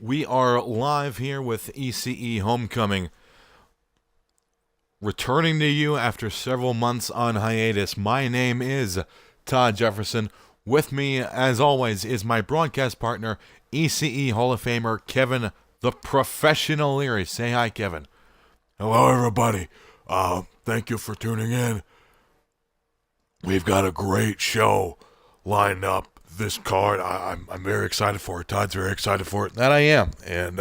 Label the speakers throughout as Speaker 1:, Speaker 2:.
Speaker 1: We are live here with Ece Homecoming, returning to you after several months on hiatus. My name is Todd Jefferson. With me, as always, is my broadcast partner, Ece Hall of Famer Kevin, the Professional Leary. Say hi, Kevin.
Speaker 2: Hello, everybody. Thank you for tuning in. We've got a great show lined up. This card, I'm very excited for it. Todd's very excited for it.
Speaker 1: That I am.
Speaker 2: And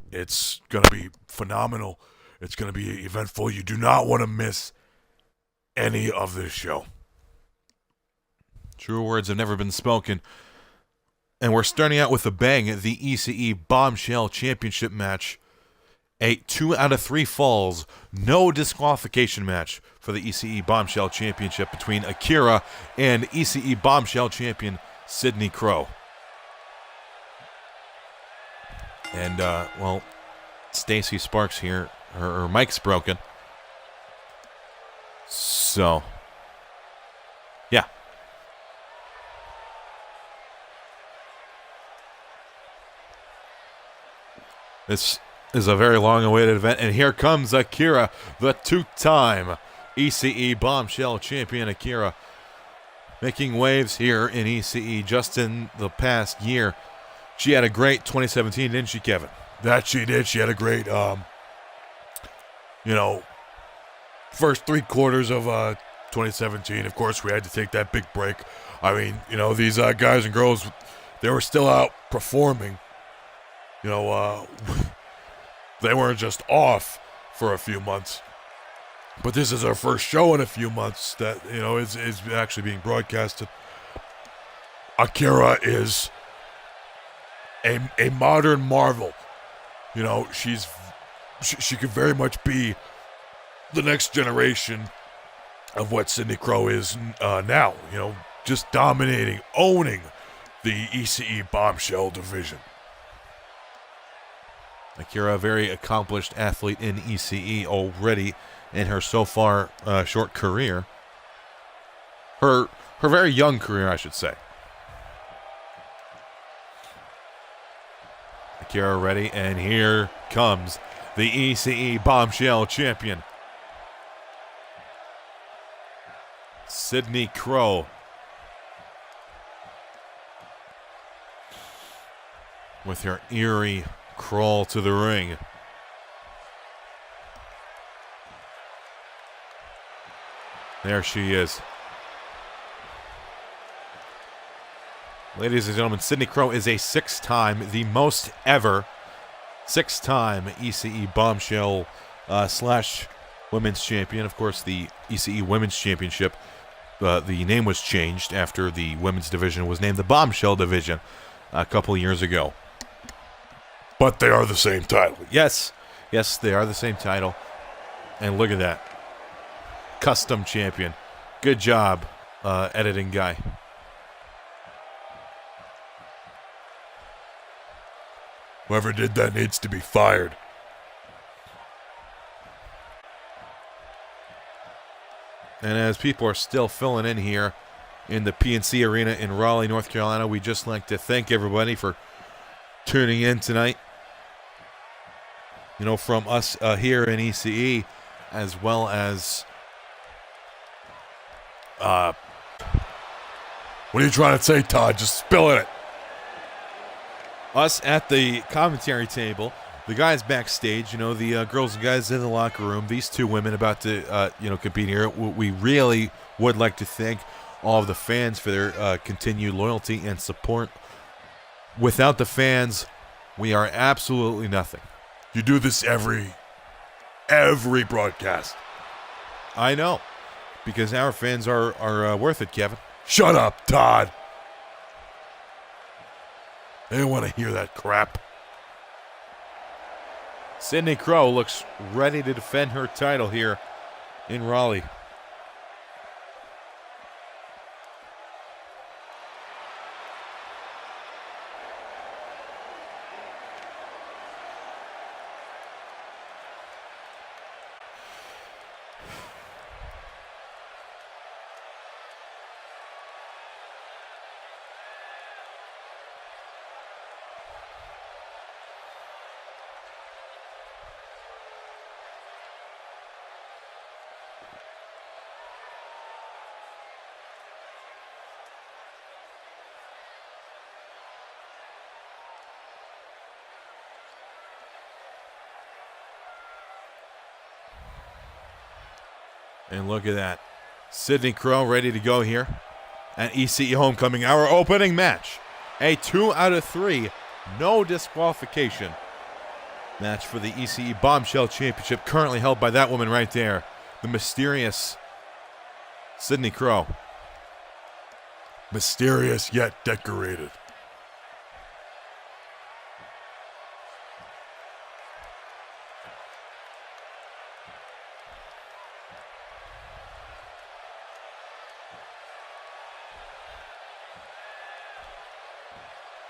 Speaker 2: it's going to be phenomenal. It's going to be eventful. You do not want to miss any of this show.
Speaker 1: True words have never been spoken. And we're starting out with a bang, the Ece Bombshell Championship match. A 2 out of 3 falls, no disqualification match for the Ece Bombshell Championship between Akira and Ece Bombshell champion Sydney Crow. And, Stacy Sparks here, her mic's broken. So, yeah. This is a very long-awaited event, and here comes Akira, the two-time Ece Bombshell champion Akira, making waves here in Ece just in the past year. She had a great 2017, didn't she, Kevin?
Speaker 2: That she did. She had a great, first 3 quarters of 2017. Of course, we had to take that big break. I mean, these guys and girls, they were still out performing. They weren't just off for a few months. But this is our first show in a few months that, is actually being broadcasted. Akira is a modern marvel. She could very much be the next generation of what Sydney Crow is now. Just dominating, owning the Ece Bombshell division.
Speaker 1: Akira, a very accomplished athlete in Ece already in her so far short career. Her very young career, I should say. Akira ready, and here comes the Ece Bombshell champion, Sydney Crow. With her eerie crawl to the ring. There she is. Ladies and gentlemen, Sydney Crow is a 6-time, the most ever 6-time Ece Bombshell slash Women's Champion. Of course, the Ece Women's Championship, the name was changed after the Women's Division was named the Bombshell Division a couple years ago.
Speaker 2: But they are the same title.
Speaker 1: Yes, they are the same title. And look at that. Custom champion. Good job, editing guy.
Speaker 2: Whoever did that needs to be fired.
Speaker 1: And as people are still filling in here in the PNC Arena in Raleigh, North Carolina, we just like to thank everybody for tuning in tonight. From us here in Ece, as well as
Speaker 2: what are you trying to say, Todd? Just spilling it.
Speaker 1: Us at the commentary table, the guys backstage, the girls and guys in the locker room, these two women about to, compete here. We really would like to thank all of the fans for their continued loyalty and support. Without the fans, we are absolutely nothing.
Speaker 2: You do this every broadcast.
Speaker 1: I know, because our fans are worth it, Kevin.
Speaker 2: Shut up, Todd. They don't want to hear that crap.
Speaker 1: Sydney Crow looks ready to defend her title here in Raleigh. And look at that. Sydney Crow ready to go here at Ece Homecoming, our opening match. A 2 out of 3, no disqualification match for the ECE Bombshell Championship, currently held by that woman right there, the mysterious Sydney Crow.
Speaker 2: Mysterious yet decorated.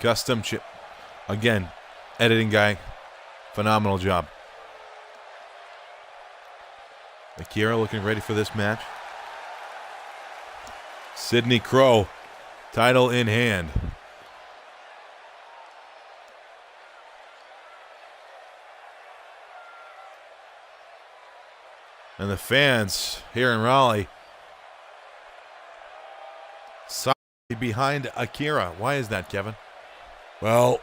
Speaker 1: Custom chip. Again, editing guy, phenomenal job. Akira looking ready for this match. Sydney Crow, title in hand. And the fans here in Raleigh solidly behind Akira. Why is that, Kevin?
Speaker 2: Well,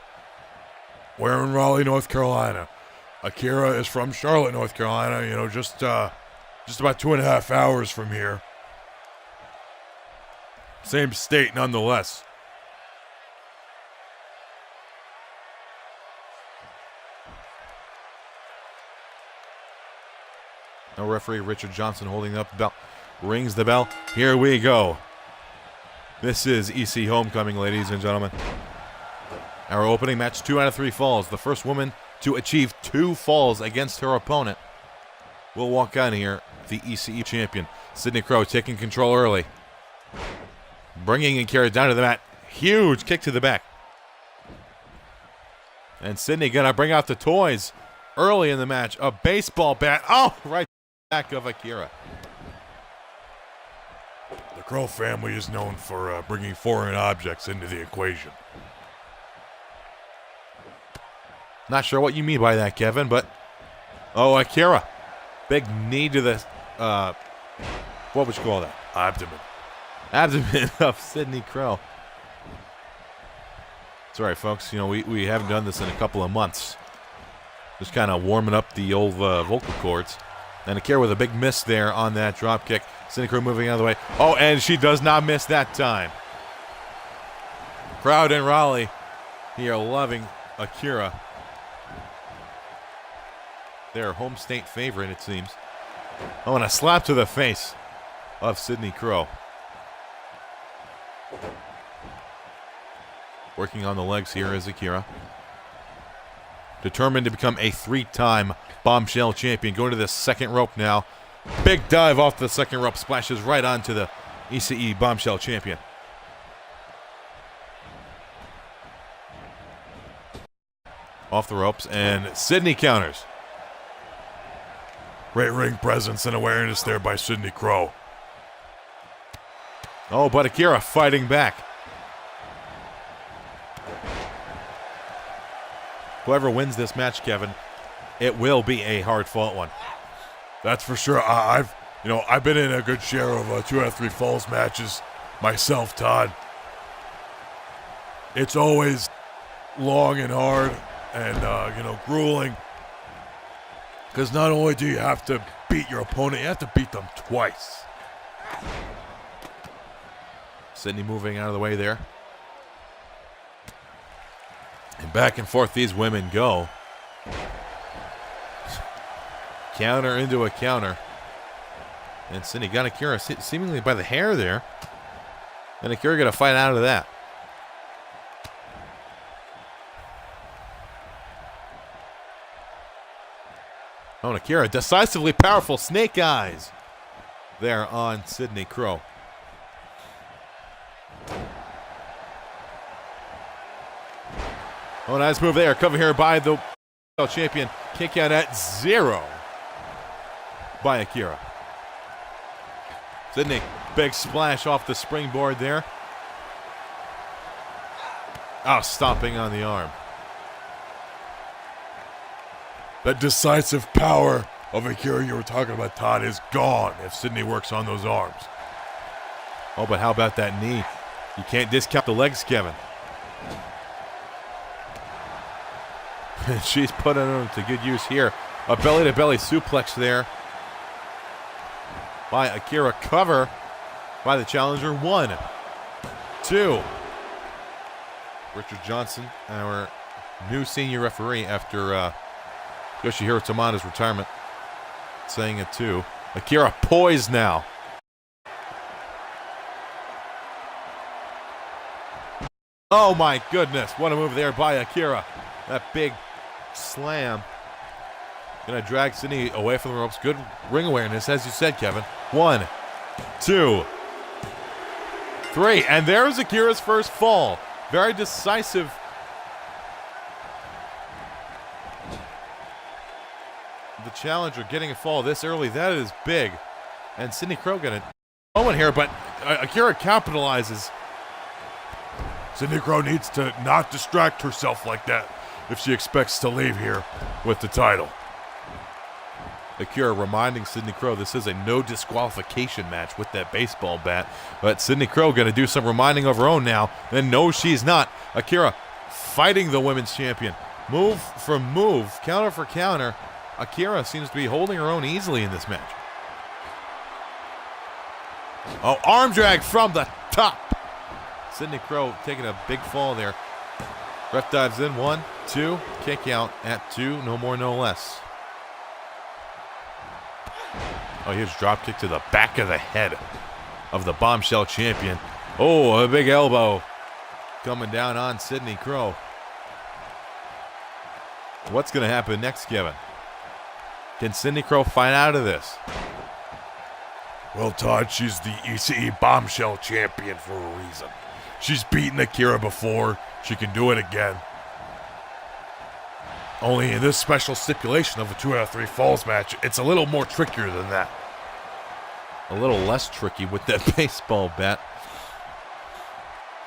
Speaker 2: we're in Raleigh, North Carolina. Akira is from Charlotte, North Carolina. You know, just about 2.5 hours from here. Same state, nonetheless.
Speaker 1: No referee Richard Johnson holding up the bell. Rings the bell. Here we go. This is Ece Homecoming, ladies and gentlemen. Our opening match, 2 out of 3 falls. The first woman to achieve 2 falls against her opponent will walk out here the ECE champion. Sydney Crow taking control early. Bringing Akira down to the mat. Huge kick to the back. And Sydney gonna bring out the toys early in the match. A baseball bat. Oh, right back of Akira.
Speaker 2: The Crow family is known for bringing foreign objects into the equation.
Speaker 1: Not sure what you mean by that, Kevin, but... Oh, Akira. Big knee to the... what would you call that? Abdomen of Sydney Crow. It's all right, folks. You know, we haven't done this in a couple of months. Just kind of warming up the old vocal cords. And Akira with a big miss there on that drop kick. Sydney Crow moving out of the way. Oh, and she does not miss that time. Crowd in Raleigh here loving Akira. Their home state favorite, it seems. Oh, and a slap to the face of Sydney Crow. Working on the legs here is Akira. Determined to become a 3-time Bombshell champion. Going to the second rope now. Big dive off the second rope. Splashes right onto the ECE Bombshell champion. Off the ropes, and Sydney counters.
Speaker 2: Great ring presence and awareness there by Sydney Crow.
Speaker 1: Oh, but Akira fighting back. Whoever wins this match, Kevin, it will be a hard-fought one.
Speaker 2: That's for sure. I've been in a good share of 2 out of 3 falls matches myself, Todd. It's always long and hard and grueling. Because not only do you have to beat your opponent, you have to beat them twice.
Speaker 1: Sydney moving out of the way there. And back and forth these women go. Counter into a counter. And Sydney got Akira seemingly by the hair there. And Akira going to fight out of that. Oh, and Akira decisively powerful snake eyes there on Sydney Crow. Oh, nice move there. Cover here by the champion. Kick out at 0 by Akira. Sydney, big splash off the springboard there. Oh, stomping on the arm.
Speaker 2: That decisive power of Akira you were talking about, Todd, is gone if Sydney works on those arms.
Speaker 1: Oh, but how about that knee? You can't discount the legs, Kevin. She's putting them to good use here. A belly-to-belly suplex there. by Akira. Cover by the challenger. 1, 2. Richard Johnson, our new senior referee after Yoshihiro Tamada's retirement, saying it too. Akira poised now. Oh my goodness, what a move there by Akira. That big slam. Gonna drag Sydney away from the ropes. Good ring awareness, as you said, Kevin. 1, 2, 3. And there's Akira's first fall. Very decisive. The challenger getting a fall this early, that is big. And Sydney Crow getting a moment here, but Akira capitalizes.
Speaker 2: Sydney Crow needs to not distract herself like that if she expects to leave here with the title.
Speaker 1: Akira reminding Sydney Crow this is a no disqualification match with that baseball bat. But Sydney Crow going to do some reminding of her own now. And no, she's not. Akira fighting the women's champion. Move for move, counter for counter. Akira seems to be holding her own easily in this match. Oh, arm drag from the top. Sydney Crow taking a big fall there. Ref dives in. 1, 2. Kick out at 2. No more, no less. Oh, here's drop kick to the back of the head of the bombshell champion. Oh, a big elbow coming down on Sydney Crow. What's going to happen next, Kevin? Can Sydney Crow fight out of this?
Speaker 2: Well, Todd, she's the ECE bombshell champion for a reason. She's beaten Akira before. She can do it again. Only in this special stipulation of a 2 out of 3 falls match, it's a little more trickier than that.
Speaker 1: A little less tricky with that baseball bat.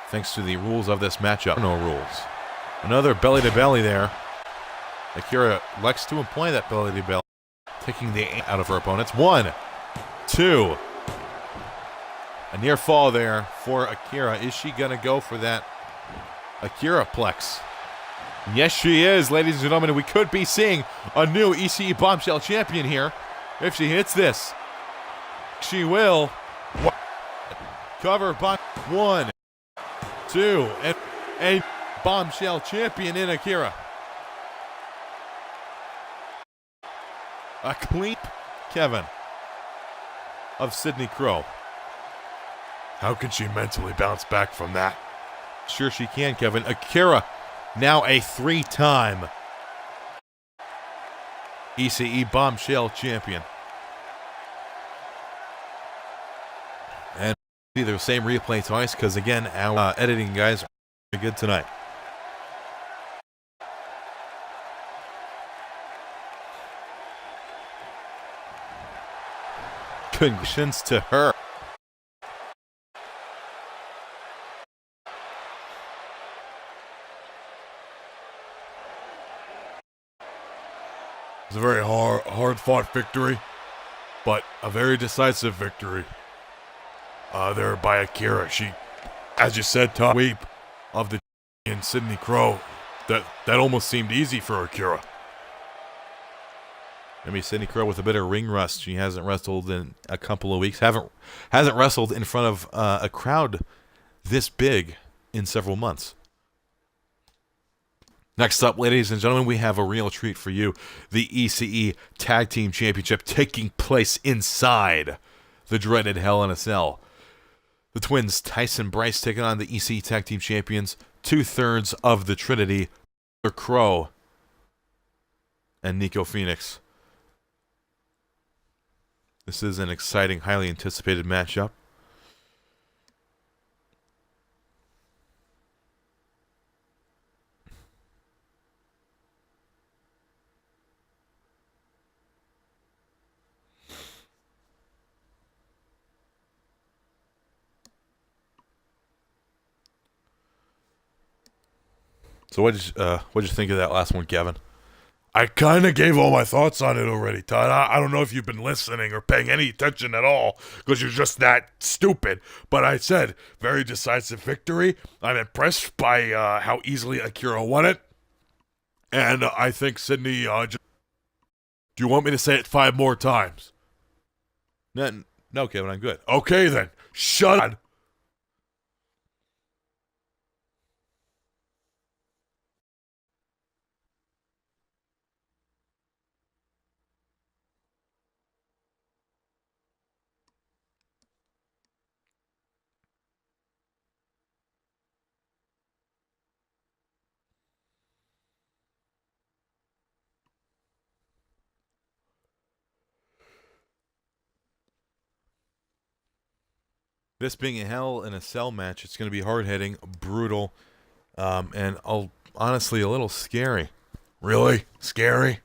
Speaker 1: Thanks to the rules of this matchup. No rules. Another belly-to-belly there. Akira likes to employ that belly-to-belly, taking the out of her opponents. 1, 2. A near fall there for Akira. Is she going to go for that Akira plex? Yes, she is, ladies and gentlemen. We could be seeing a new ECE bombshell champion here if she hits this. She will. Cover by 1, 2, and a bombshell champion in Akira. A clean Kevin of Sydney Crow.
Speaker 2: How can she mentally bounce back from that?
Speaker 1: Sure she can, Kevin. Akira, now a 3-time ECE bombshell champion. And see the same replay twice because, again, our editing guys are very good tonight. Congratulations to her.
Speaker 2: It's a very hard-fought victory, but a very decisive victory there by Akira. She, as you said, top sweep of the champion Sydney Crow. That almost seemed easy for Akira.
Speaker 1: Maybe Sydney Crow with a bit of ring rust. She hasn't wrestled in a couple of weeks. Hasn't wrestled in front of a crowd this big in several months. Next up, ladies and gentlemen, we have a real treat for you. The ECE Tag Team Championship taking place inside the dreaded Hell in a Cell. The twins, Tyson Bryce, taking on the ECE Tag Team Champions, 2/3 of the Trinity, Crow and Nico Phoenix. This is an exciting, highly anticipated matchup. So what'd you think of that last one, Kevin?
Speaker 2: I kind of gave all my thoughts on it already, Todd. I don't know if you've been listening or paying any attention at all because you're just that stupid. But I said, very decisive victory. I'm impressed by how easily Akira won it. And I think Sydney, do you want me to say it 5 more times?
Speaker 1: No, No, Kevin, I'm good.
Speaker 2: Okay, then. Shut up.
Speaker 1: This being a Hell in a Cell match, it's going to be hard-hitting, brutal, and honestly a little scary.
Speaker 2: Really? Scary?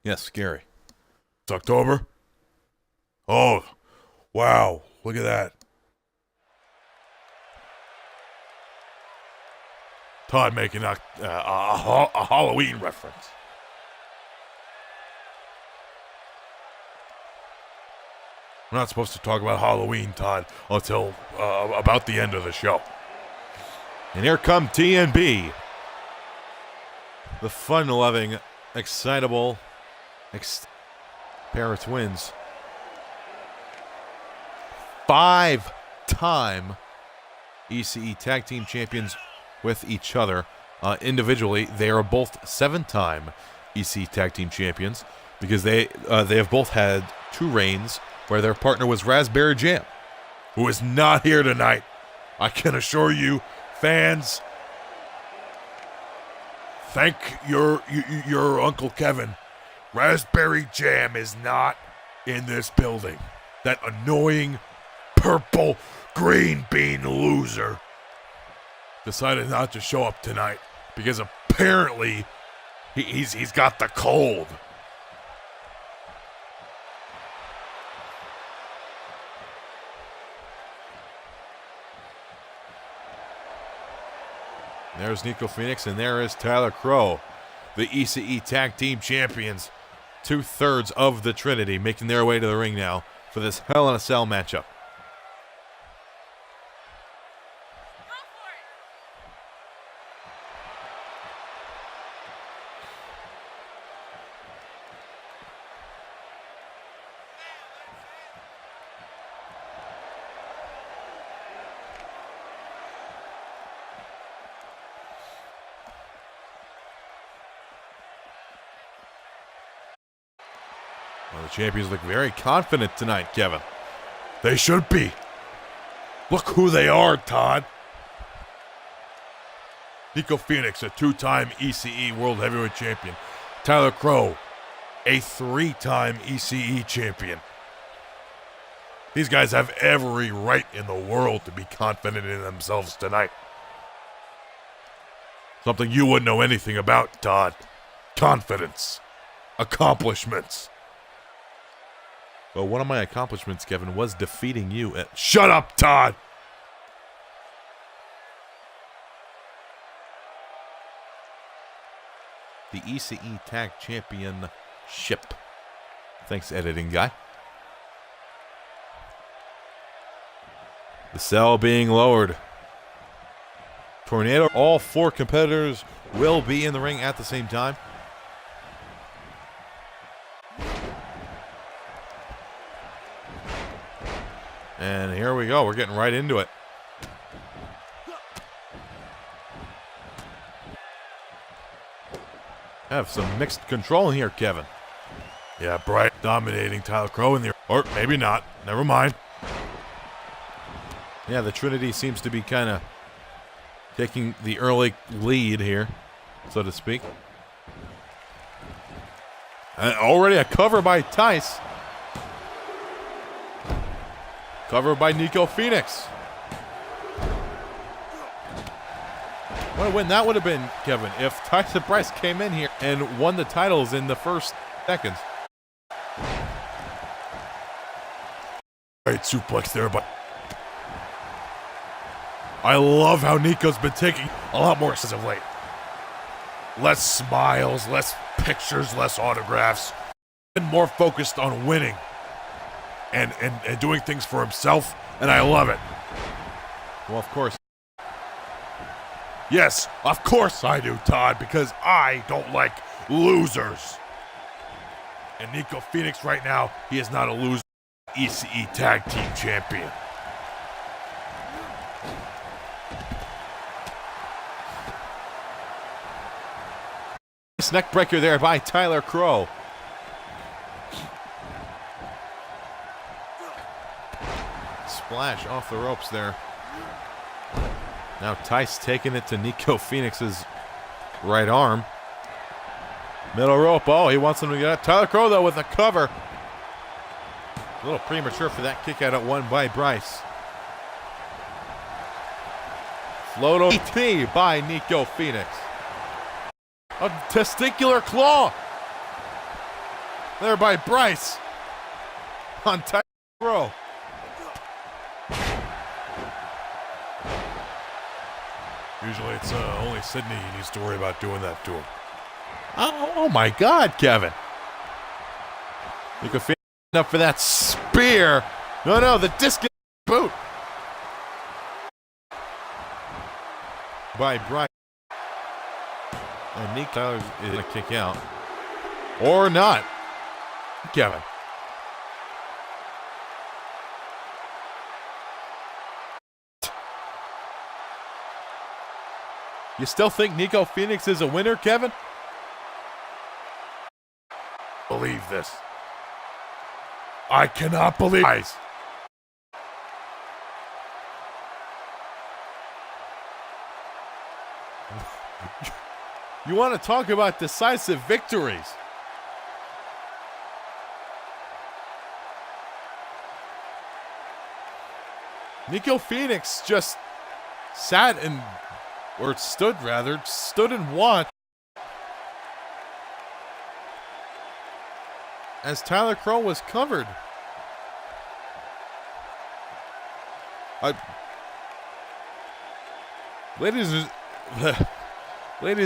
Speaker 1: Yes, scary.
Speaker 2: It's October? Oh, wow. Look at that. Todd making a Halloween reference. We're not supposed to talk about Halloween, Todd, until about the end of the show.
Speaker 1: And here come TNB. The fun-loving, excitable pair of twins. 5-time ECE Tag Team Champions with each other. Individually, they are both 7-time ECE Tag Team Champions because they have both had 2 reigns where their partner was Raspberry Jam,
Speaker 2: who is not here tonight. I can assure you, fans, thank your Uncle Kevin. Raspberry Jam is not in this building. That annoying purple green bean loser decided not to show up tonight because apparently he's got the cold.
Speaker 1: There's Nico Phoenix, and there is Tyler Crow, the ECE Tag Team Champions. 2/3 of the Trinity making their way to the ring now for this Hell in a Cell matchup. Well, the champions look very confident tonight, Kevin.
Speaker 2: They should be. Look who they are, Todd. Nico Phoenix, a 2-time ECE World Heavyweight Champion. Tyler Crow, a 3-time ECE champion. These guys have every right in the world to be confident in themselves tonight. Something you wouldn't know anything about, Todd. Confidence. Accomplishments.
Speaker 1: Well, one of my accomplishments, Kevin, was defeating you at...
Speaker 2: Shut up, Todd!
Speaker 1: the ECE Tag Championship. Thanks, editing guy. The cell being lowered. Tornado. All 4 competitors will be in the ring at the same time. And here we go. We're getting right into it. Have some mixed control in here, Kevin.
Speaker 2: Yeah, Bright dominating Tyler Crow in the... Or maybe not. Never mind.
Speaker 1: Yeah, the Trinity seems to be kind of taking the early lead here, so to speak. And already a cover by Tice. Cover by Nico Phoenix. What a win that would have been, Kevin, if Tyson Price came in here and won the titles in the first seconds.
Speaker 2: Great suplex there, but I love how Nico's been taking a lot more as of late. Less smiles, less pictures, less autographs, and more focused on winning and doing things for himself, and I love it.
Speaker 1: Well, of course.
Speaker 2: Yes, of course I do, Todd, because I don't like losers. And Nico Phoenix right now, he is not a loser. ECE Tag Team Champion.
Speaker 1: Nice neck breaker there by Tyler Crow. Splash off the ropes there. Now Tice taking it to Nico Phoenix's right arm. Middle rope. Oh, he wants him to get out. Tyler Crow, though, with a cover. A little premature for that kick out at one by Bryce. Float ET by Nico Phoenix. A testicular claw. There by Bryce. On Tyler Crow.
Speaker 2: Usually it's only Sydney he needs to worry about doing that to him.
Speaker 1: Oh my God, Kevin. Nico Phoenix up for that spear. No, the discus boot. By Bryce. And Nick Tyler is going to kick out. Or not. Kevin. You still think Nico Phoenix is a winner, Kevin?
Speaker 2: Believe this. I cannot believe it.
Speaker 1: You want to talk about decisive victories? Nico Phoenix just stood and watched as Tyler Crow was covered. Ladies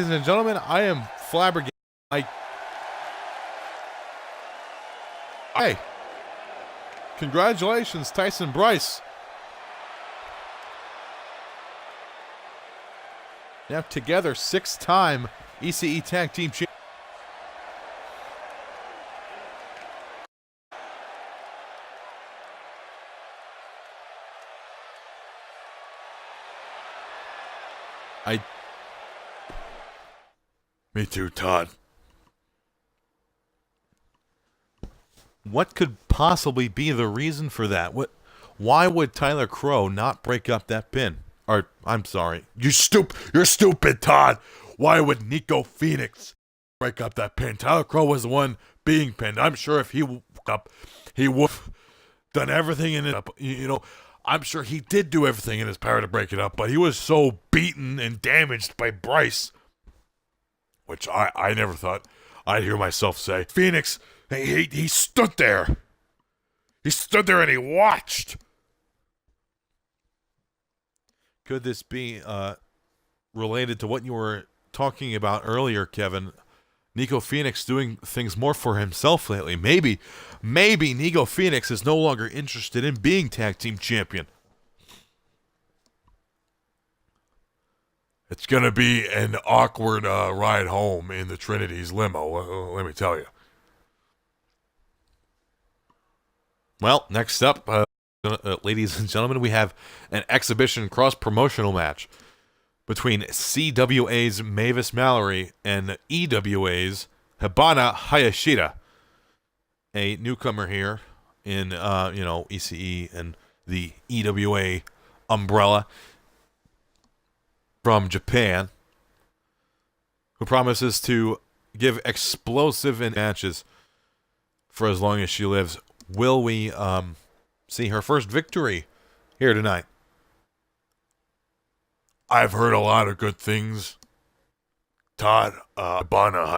Speaker 1: and gentlemen, I am flabbergasted. Hey, congratulations, Tyson Bryce. Now together, 6-time ECE Tag Team Champions.
Speaker 2: Me too, Todd.
Speaker 1: What could possibly be the reason for that? Why would Tyler Crow not break up that pin? Or, I'm sorry.
Speaker 2: You're stupid, Todd. Why would Nico Phoenix break up that pin? Tyler Crow was the one being pinned. I'm sure if he woke up, he would have done everything in it. I'm sure he did do everything in his power to break it up, but he was so beaten and damaged by Bryce, which I never thought I'd hear myself say. Phoenix, he stood there. He stood there and he watched.
Speaker 1: Could this be related to what you were talking about earlier, Kevin? Nico Phoenix doing things more for himself lately. Maybe Nico Phoenix is no longer interested in being tag team champion.
Speaker 2: It's going to be an awkward ride home in the Trinity's limo, let me tell you.
Speaker 1: Well, next up, ladies and gentlemen, we have an exhibition cross-promotional match between CWA's Mavis Mallory and EWA's Hibana Hayashida, a newcomer here in ECE and the EWA umbrella from Japan, who promises to give explosive matches for as long as she lives. Will we see her first victory here tonight?
Speaker 2: I've heard a lot of good things, Todd. Hibana.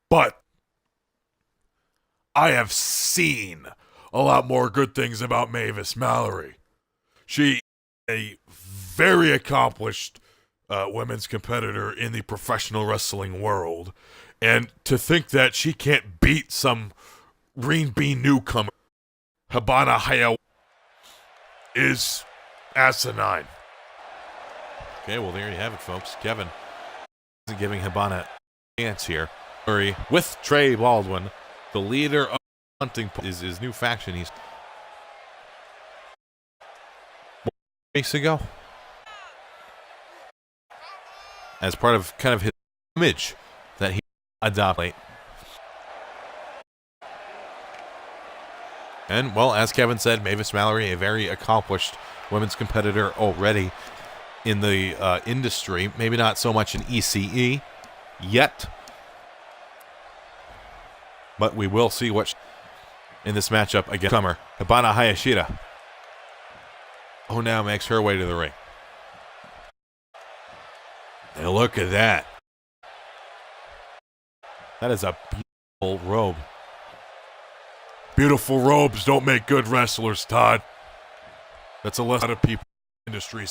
Speaker 2: But I have seen a lot more good things about Mavis Mallory. She is a very accomplished women's competitor in the professional wrestling world. And to think that she can't beat some green bean newcomer, Hibana Hayashida, is asinine.
Speaker 1: Okay, well, there you have it, folks. Kevin giving Hibana a chance here. With Trey Baldwin, the leader of hunting is his new faction. He's weeks ago, as part of kind of his image that he adopted. And well, as Kevin said, Mavis Mallory, a very accomplished women's competitor already in the industry. Maybe not so much in ECE yet, but we will see what in this matchup against Summer. Hibana Hayashida. Oh, now makes her way to the ring. And look at that. That is a beautiful robe.
Speaker 2: Beautiful robes don't make good wrestlers, Todd. That's a lesson a lot of people in the industry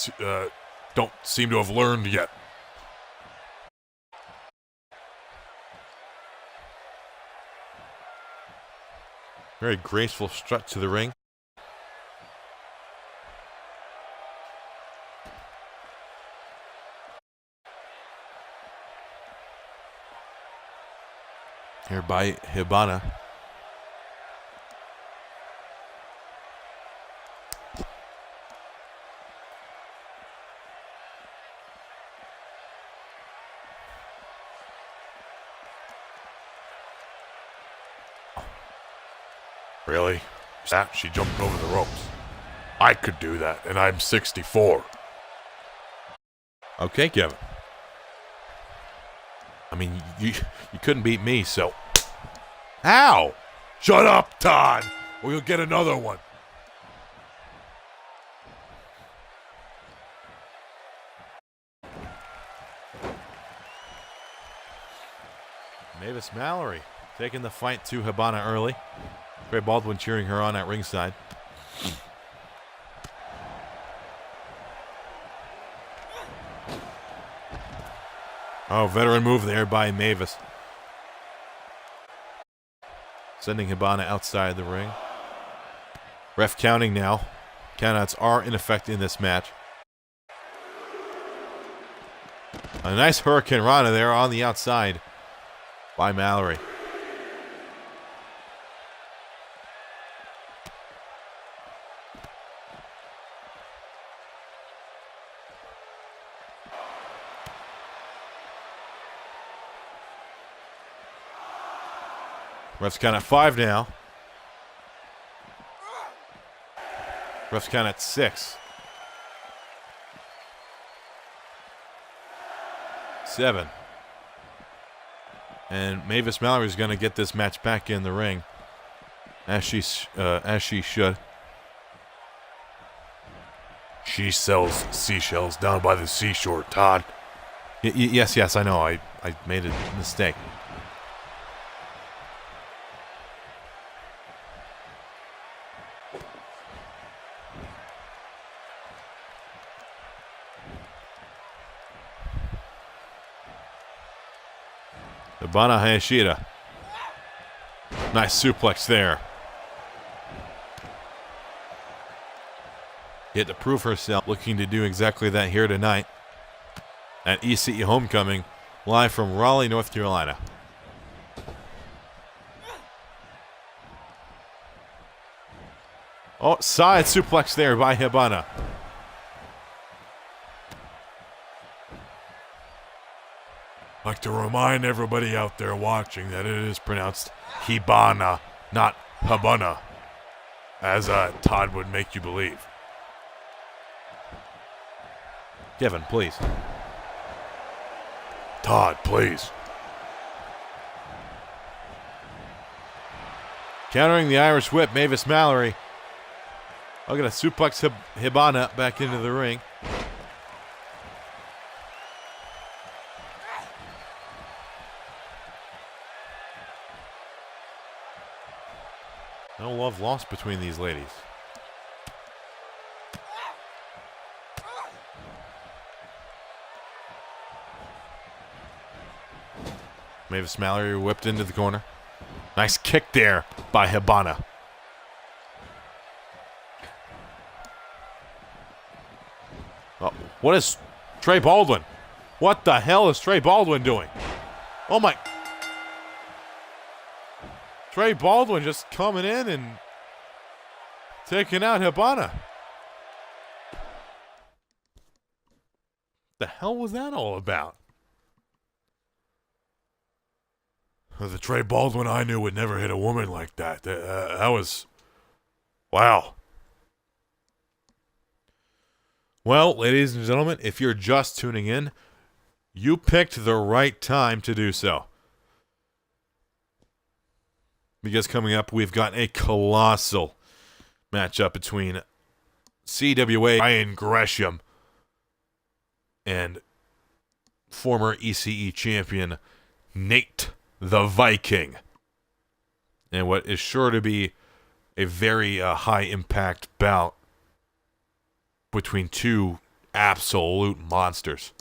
Speaker 2: don't seem to have learned yet.
Speaker 1: Very graceful strut to the ring. Here by Hibana.
Speaker 2: Really? That she jumped over the ropes. I could do that, and I'm 64.
Speaker 1: Okay, Kevin. I mean, you couldn't beat me, so.
Speaker 2: Ow! Shut up, Todd, or you'll get another one.
Speaker 1: Mavis Mallory taking the fight to Hibana early. Trey Baldwin cheering her on at ringside. Oh, veteran move there by Mavis. Sending Hibana outside the ring. Ref counting now. Countouts are in effect in this match. A nice Hurricane Rana there on the outside by Mallory. Ref's count at 5 now. Ref's count at 6. 7. And Mavis Mallory is going to get this match back in the ring, as she should.
Speaker 2: She sells seashells down by the seashore, Todd.
Speaker 1: Yes, I know. I made a mistake. Hibana Hayashida. Nice suplex there. Yet to prove herself, looking to do exactly that here tonight at Ece Homecoming, live from Raleigh, North Carolina. Oh, side suplex there by Hibana.
Speaker 2: I'd like to remind everybody out there watching that it is pronounced Hibana, not Habana, as Todd would make you believe.
Speaker 1: Kevin, please.
Speaker 2: Todd, please.
Speaker 1: Countering the Irish whip, Mavis Mallory. I'm going to suplex Hibana back into the ring. No love lost between these ladies. Mavis Mallory whipped into the corner. Nice kick there by Hibana. Oh, what is Trey Baldwin? What the hell is Trey Baldwin doing? Oh my. Trey Baldwin just coming in and taking out Hibana. The hell was that all about?
Speaker 2: The Trey Baldwin I knew would never hit a woman like that. That was... Wow.
Speaker 1: Well, ladies and gentlemen, if you're just tuning in, you picked the right time to do so. Because coming up, we've got a colossal matchup between CWA Ryan Gresham and former ECE champion Nate the Viking. And what is sure to be a very high-impact bout between two absolute monsters.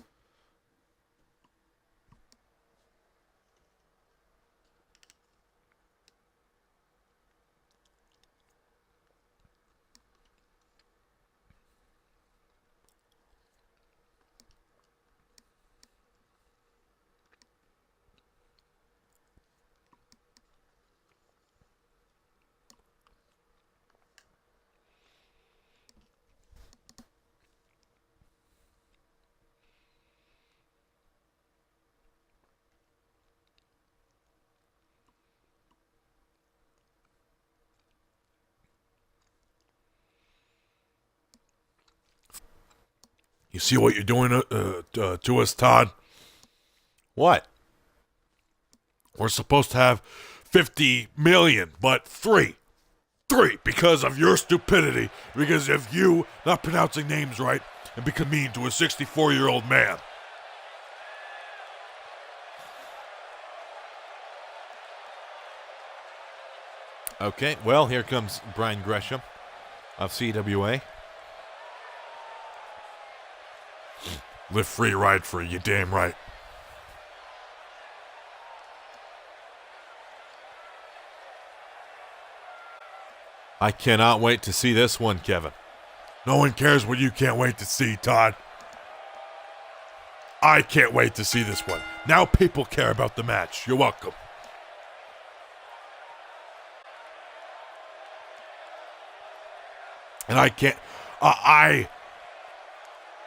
Speaker 2: You see what you're doing to us, Todd?
Speaker 1: What?
Speaker 2: We're supposed to have 50 million, but three. Three, because of your stupidity, because of you not pronouncing names right, and become mean to a 64-year-old man.
Speaker 1: Okay, well, here comes Brian Gresham of CWA.
Speaker 2: Live free, ride free, you damn right.
Speaker 1: I cannot wait to see this one, Kevin.
Speaker 2: No one cares what you can't wait to see, Todd. I can't wait to see this one. Now people care about the match. You're welcome. And I can't...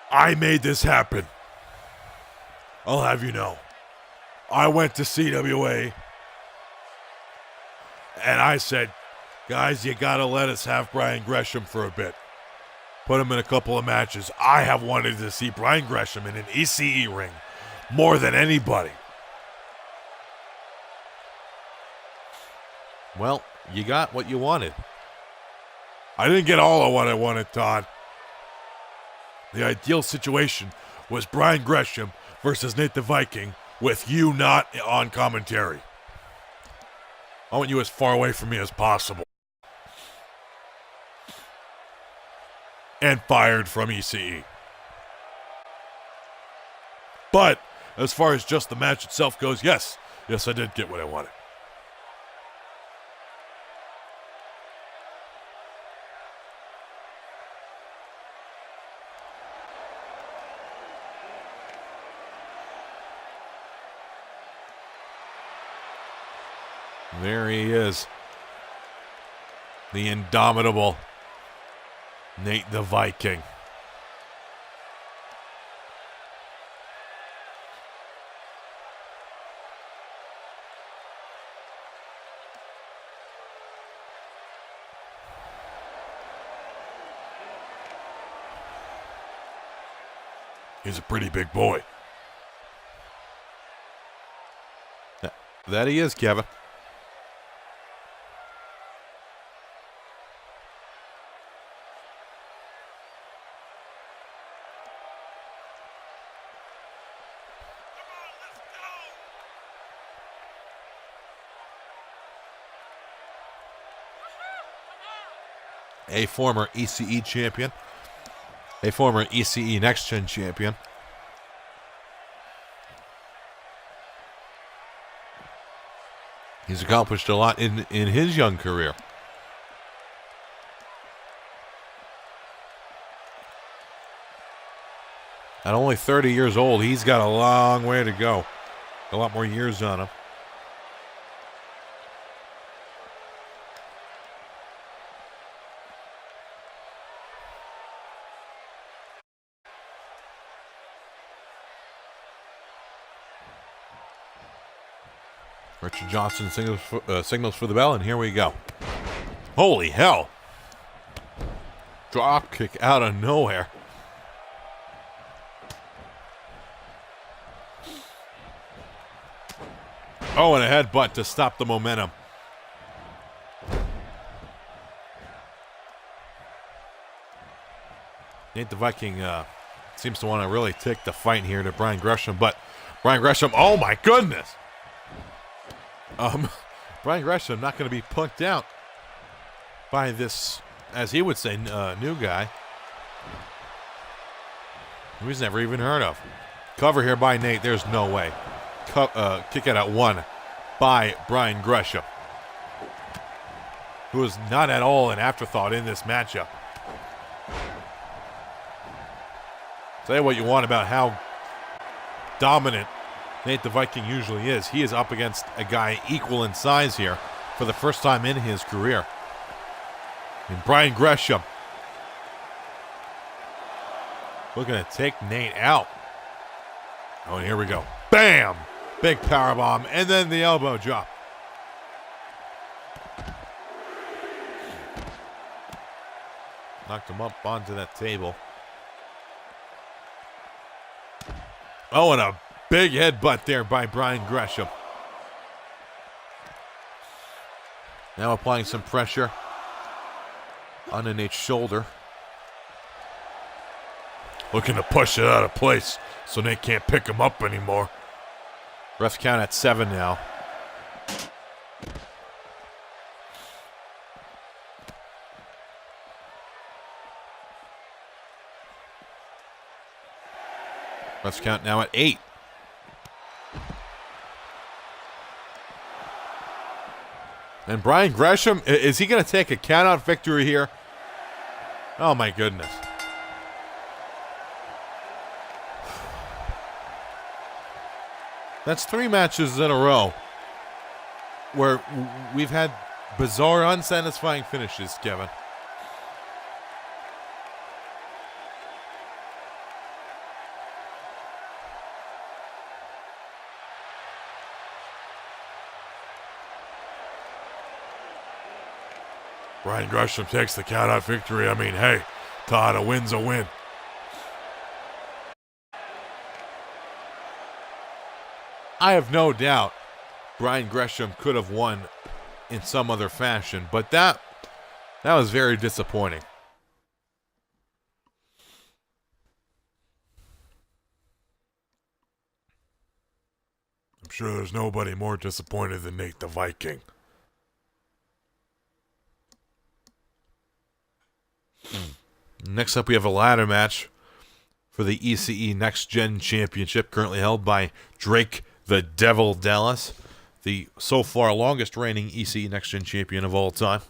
Speaker 2: I made this happen. I'll have you know. I went to CWA and I said, guys, you gotta let us have Brian Gresham for a bit. Put him in a couple of matches. I have wanted to see Brian Gresham in an ECE ring more than anybody.
Speaker 1: Well, you got what you wanted.
Speaker 2: I didn't get all of what I wanted, Todd. The ideal situation was Brian Gresham versus Nate the Viking with you not on commentary. I want you as far away from me as possible. And fired from ECE. But as far as just the match itself goes, yes, I did get what I wanted.
Speaker 1: There he is. The indomitable Nate the Viking.
Speaker 2: He's a pretty big boy.
Speaker 1: That he is, Kevin. A former ECE champion, a former ECE Next Gen champion. He's accomplished a lot in his young career. At only 30 years old, he's got a long way to go. A lot more years on him. Richard Johnson signals for the bell, and here we go. Holy hell. Drop kick out of nowhere. Oh, and a headbutt to stop the momentum. Nate the Viking seems to want to really take the fight here to Brian Gresham, but Brian Gresham, oh my goodness! Brian Gresham not going to be punked out by this, as he would say, new guy who he's never even heard of. Cover here by Nate. There's no way. Kick out at one by Brian Gresham, who is not at all an afterthought in this matchup. Tell you what you want about how dominant Nate the Viking usually is. He is up against a guy equal in size here for the first time in his career. And Brian Gresham looking to take Nate out. Oh, and here we go. Bam! Big powerbomb, and then the elbow drop. Knocked him up onto that table. Oh, and a big headbutt there by Brian Gresham. Now applying some pressure onto Nate's shoulder.
Speaker 2: Looking to push it out of place so Nate can't pick him up anymore.
Speaker 1: Ref count at 7 now. Refs count now at 8. And Brian Gresham, is he going to take a count-out victory here? Oh, my goodness. That's 3 matches in a row where we've had bizarre, unsatisfying finishes, Kevin.
Speaker 2: Brian Gresham takes the count-out victory. I mean, hey, Todd, a win's a win.
Speaker 1: I have no doubt Brian Gresham could have won in some other fashion, but that was very disappointing.
Speaker 2: I'm sure there's nobody more disappointed than Nate the Viking.
Speaker 1: Next up, we have a ladder match for the ECE Next Gen Championship, currently held by Drake the Devil Dallas, the so far longest reigning ECE Next Gen champion of all time.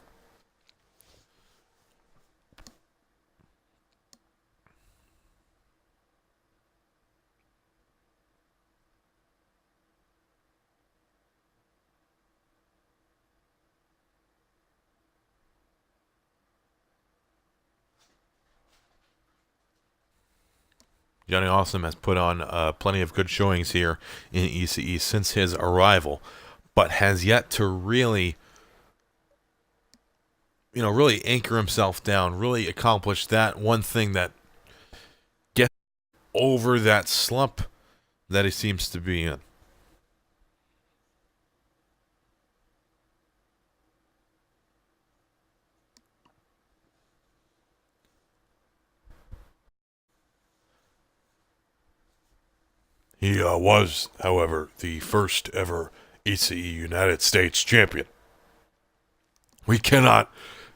Speaker 1: Johnny Awesome has put on plenty of good showings here in ECE since his arrival, but has yet to really, really anchor himself down, really accomplish that one thing that gets over that slump that he seems to be in.
Speaker 2: He was, however, the first ever ECE United States champion. We cannot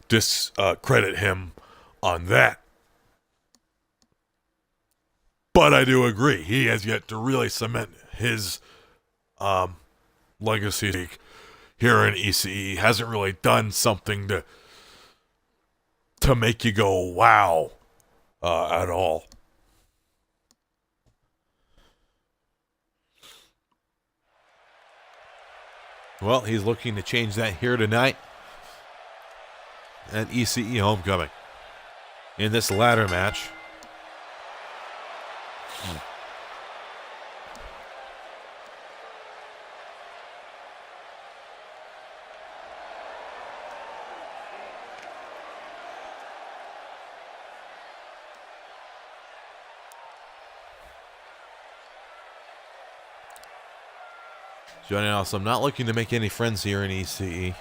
Speaker 2: discredit him on that. But I do agree, he has yet to really cement his legacy here in ECE. He hasn't really done something to make you go, wow, at all.
Speaker 1: Well, he's looking to change that here tonight at ECE Homecoming. In this ladder match. Johnny also, I'm not looking to make any friends here in ECE.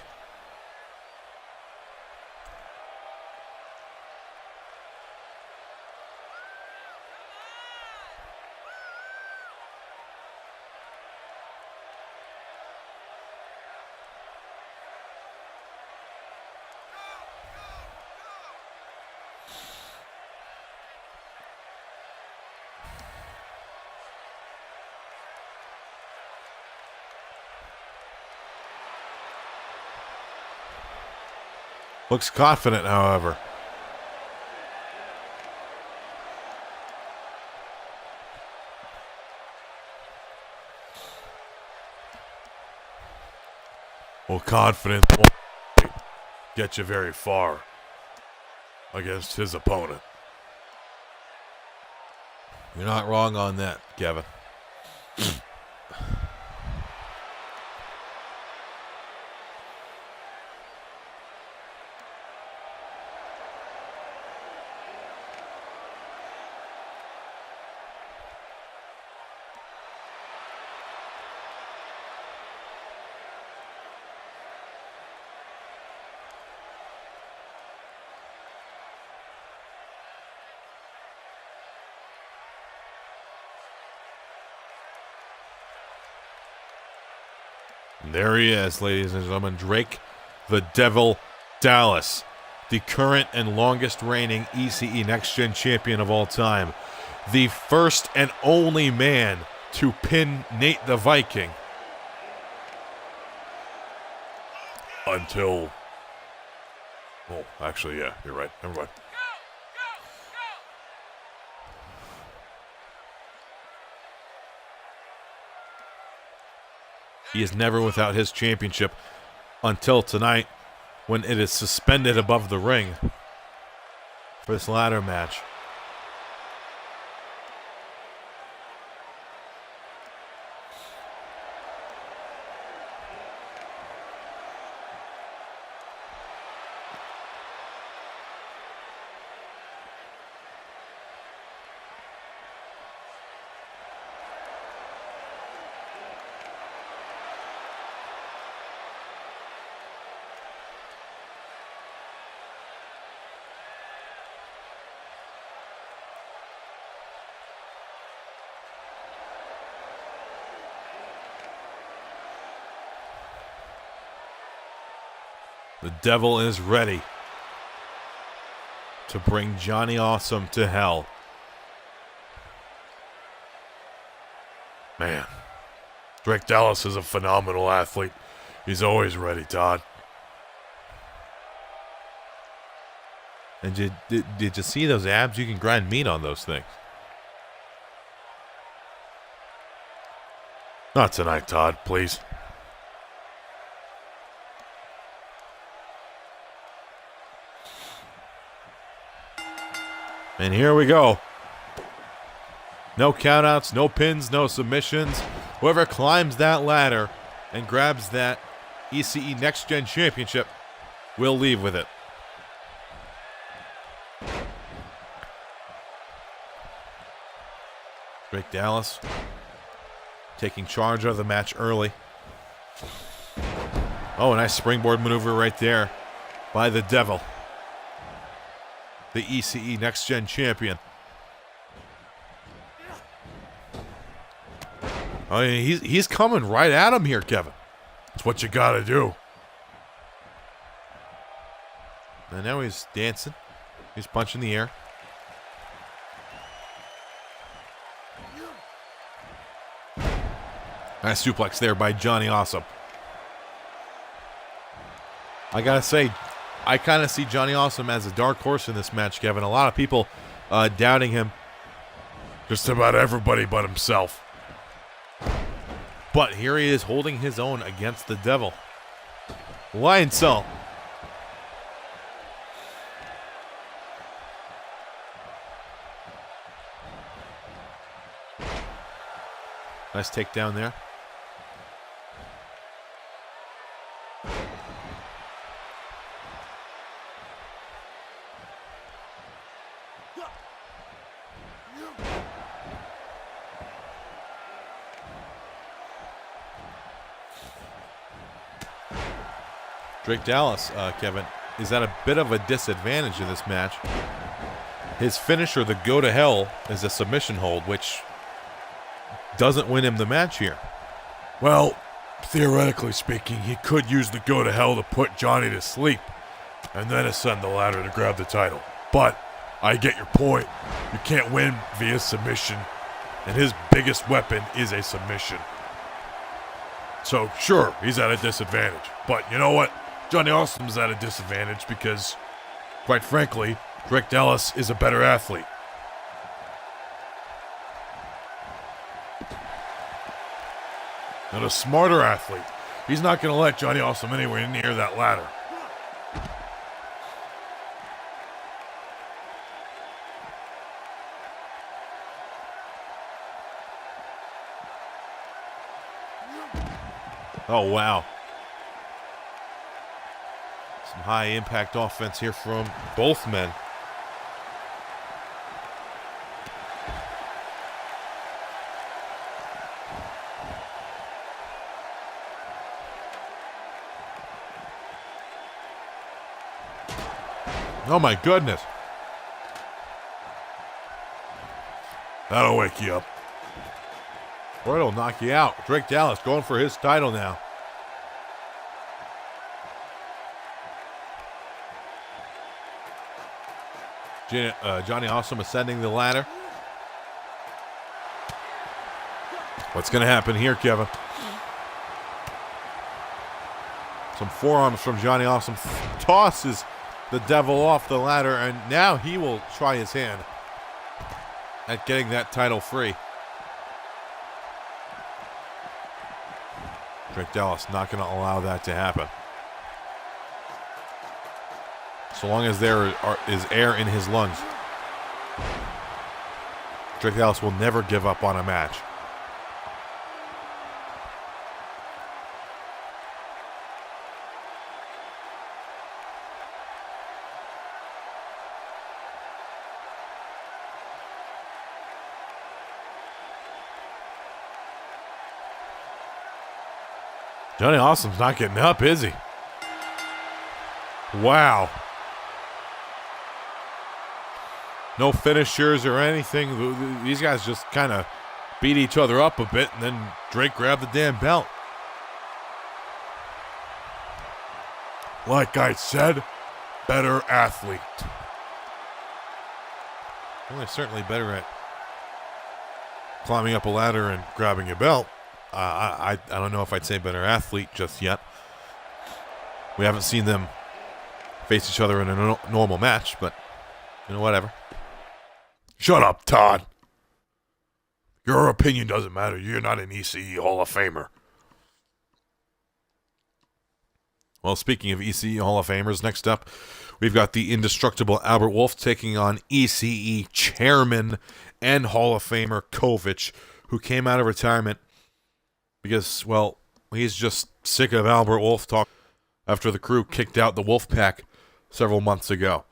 Speaker 1: Looks confident, however.
Speaker 2: Well, confidence won't get you very far against his opponent.
Speaker 1: You're not wrong on that, Kevin. And there he is, ladies and gentlemen. Drake the Devil Dallas, the current and longest reigning ECE Next Gen champion of all time. The first and only man to pin Nate the Viking.
Speaker 2: Until... Oh, actually, yeah, you're right. Never mind.
Speaker 1: He is never without his championship until tonight, when it is suspended above the ring for this ladder match. The Devil is ready to bring Johnny Awesome to hell.
Speaker 2: Man, Drake Dallas is a phenomenal athlete. He's always ready, Todd.
Speaker 1: And did you see those abs? You can grind meat on those things.
Speaker 2: Not tonight, Todd, please.
Speaker 1: And here we go. No countouts, no pins, no submissions. Whoever climbs that ladder and grabs that ECE Next Gen Championship will leave with it. Drake Dallas taking charge of the match early. Oh, a nice springboard maneuver right there by the Devil, the ECE Next Gen champion. I mean, he's coming right at him here, Kevin.
Speaker 2: It's what you gotta do.
Speaker 1: And now he's dancing. He's punching the air. Nice suplex there by Johnny Awesome. I gotta say, I kind of see Johnny Awesome as a dark horse in this match, Kevin. A lot of people doubting him.
Speaker 2: Just about everybody but himself.
Speaker 1: But here he is holding his own against the devil. Lion Cell. Nice takedown there. Drake Dallas, Kevin, is at a bit of a disadvantage in this match. His finisher, the go to hell, is a submission hold, which doesn't win him the match here.
Speaker 2: Well, theoretically speaking, he could use the go to hell to put Johnny to sleep and then ascend the ladder to grab the title. But I get your point. You can't win via submission, and his biggest weapon is a submission. So, sure, he's at a disadvantage. But you know what? Johnny Awesome's at a disadvantage because, quite frankly, Drake Dallas is a better athlete. And a smarter athlete. He's not going to let Johnny Awesome anywhere near that ladder.
Speaker 1: Oh, wow. Some high impact offense here from both men. Oh my goodness.
Speaker 2: That'll wake you up.
Speaker 1: Or it'll knock you out. Drake Dallas going for his title now. Johnny Awesome ascending the ladder. What's going to happen here, Kevin? Some forearms from Johnny Awesome. Tosses the devil off the ladder, and now he will try his hand at getting that title free. Drake Dallas not going to allow that to happen. So long as there is air in his lungs, Drake Dallas will never give up on a match. Johnny Awesome's not getting up, is he? Wow. No finishers or anything. These guys just kind of beat each other up a bit, and then Drake grabbed the damn belt.
Speaker 2: Like I said, better athlete.
Speaker 1: Well, they're certainly better at climbing up a ladder and grabbing a belt. I don't know if I'd say better athlete just yet. We haven't seen them face each other in a normal match, but, you know, whatever.
Speaker 2: Shut up, Todd. Your opinion doesn't matter. You're not an ECE Hall of Famer.
Speaker 1: Well, speaking of ECE Hall of Famers, next up, we've got the indestructible Albert Wolf taking on ECE chairman and Hall of Famer Kovic, who came out of retirement because, well, he's just sick of Albert Wolf talk after the crew kicked out the Wolf Pack several months ago.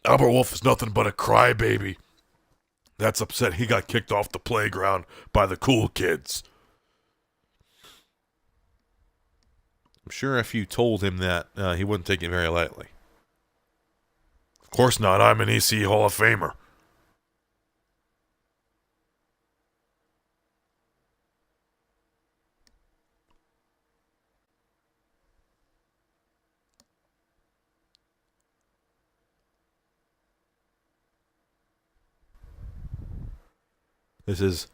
Speaker 2: Albert Wolf is nothing but a crybaby. That's upset he got kicked off the playground by the cool kids.
Speaker 1: I'm sure if you told him that, he wouldn't take it very lightly.
Speaker 2: Of course not. I'm an ECE Hall of Famer.
Speaker 1: This is,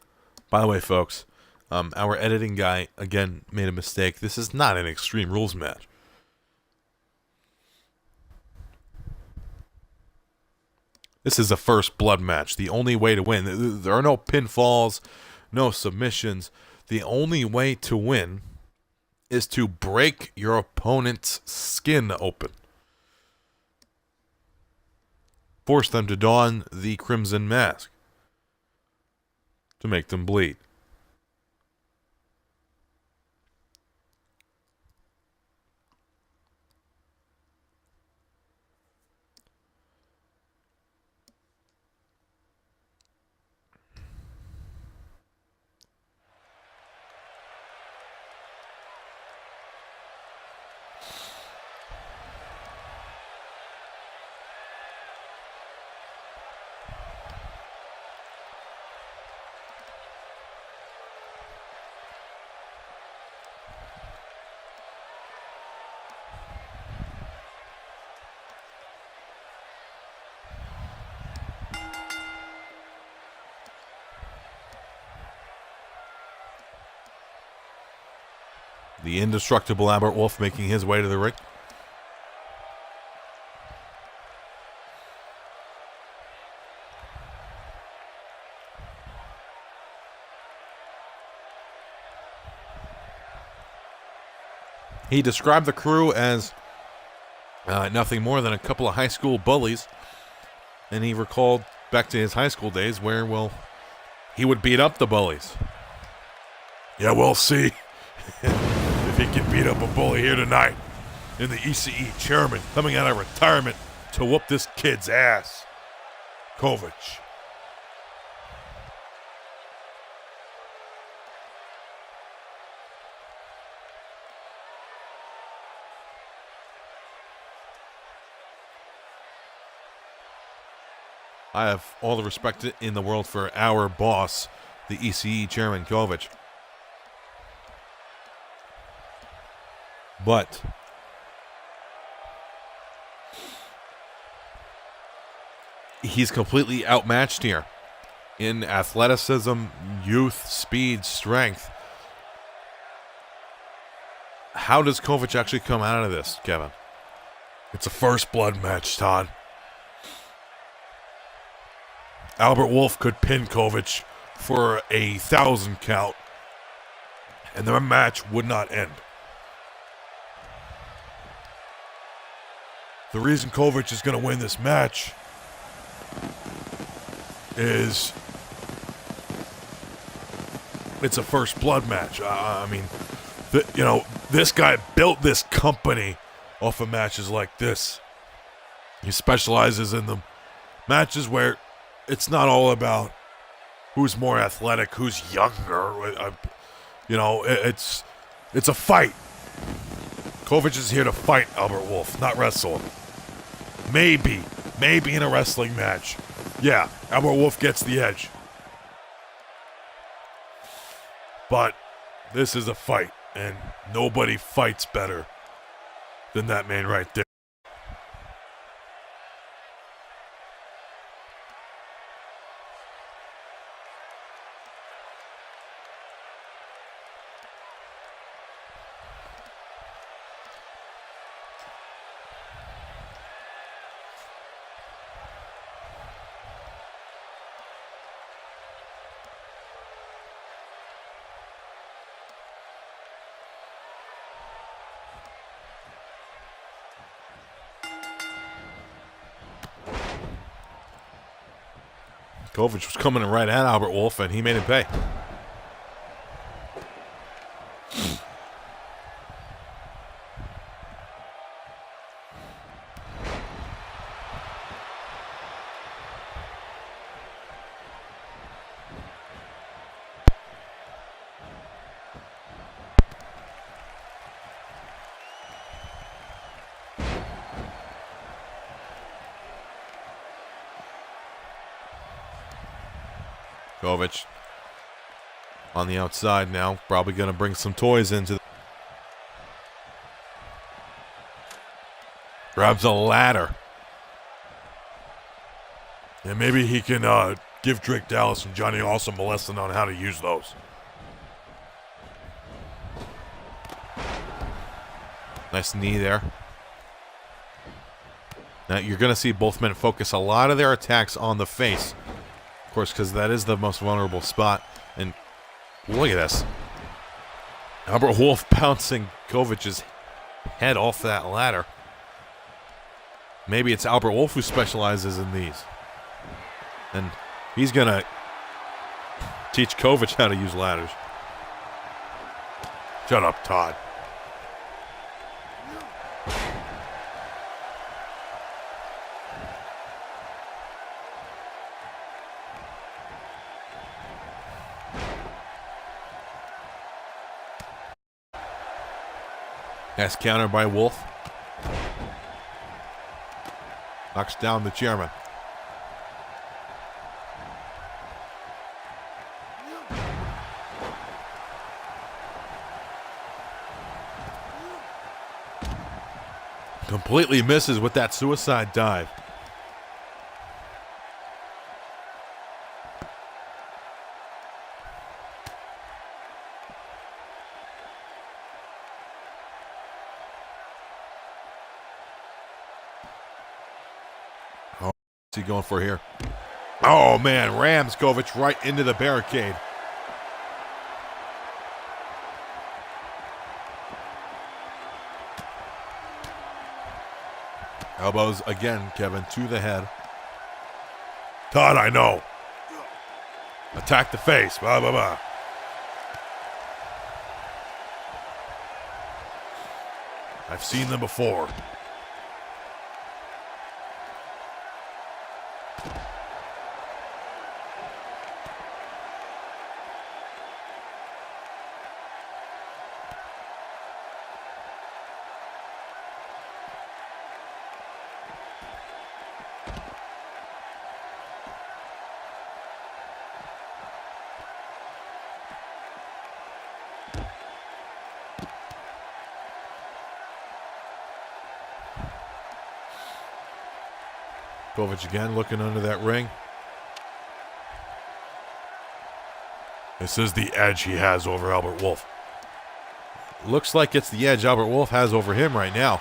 Speaker 1: by the way, folks, our editing guy, again, made a mistake. This is not an Extreme Rules match. This is a first blood match. The only way to win. There are no pinfalls, no submissions. the only way to win is to break your opponent's skin open. Force them to don the crimson mask to make them bleed. The indestructible Albert Wolf making his way to the ring. He described the crew as nothing more than a couple of high school bullies. And he recalled back to his high school days where, well, he would beat up the bullies.
Speaker 2: Yeah, we'll see if he can beat up a bully here tonight. In the ECE chairman coming out of retirement to whoop this kid's ass. Kovic.
Speaker 1: I have all the respect in the world for our boss, the ECE chairman, Kovic. But he's completely outmatched here in athleticism, youth, speed, strength. How does Kovic actually come out of this, Kevin?
Speaker 2: It's a first blood match, Todd. Albert Wolf could pin Kovic for 1,000 count, and the match would not end. The reason Kovic is going to win this match is it's a first blood match. I mean, this guy built this company off of matches like this. He specializes in the matches where it's not all about who's more athletic, who's younger. It's a fight. Kovic is here to fight Albert Wolf, not wrestle him. Maybe in a wrestling match. Yeah, Albert Wolf gets the edge. But this is a fight, and nobody fights better than that man right there.
Speaker 1: Kovic was coming right at Albert Wolf, and he made him pay. Kovic on the outside now, probably going to bring some toys into the... Grabs a ladder.
Speaker 2: And maybe he can give Drake Dallas and Johnny Awesome a lesson on how to use those.
Speaker 1: Nice knee there. Now you're going to see both men focus a lot of their attacks on the face. Of course, because that is the most vulnerable spot. And look at this. Albert Wolf bouncing Kovic's head off that ladder. Maybe it's Albert Wolf who specializes in these. And he's going to teach Kovic how to use ladders.
Speaker 2: Shut up, Todd.
Speaker 1: That's countered by Wolf. Knocks down the chairman. Completely misses with that suicide dive. Oh, what's he going for here? Oh, man, rams Kovic right into the barricade. Elbows again, Kevin, to the head.
Speaker 2: Todd, I know.
Speaker 1: Attack the face. Blah, blah, blah.
Speaker 2: I've seen them before.
Speaker 1: Kovic again looking under that ring.
Speaker 2: This is the edge he has over Albert Wolf.
Speaker 1: Looks like it's the edge Albert Wolf has over him right now.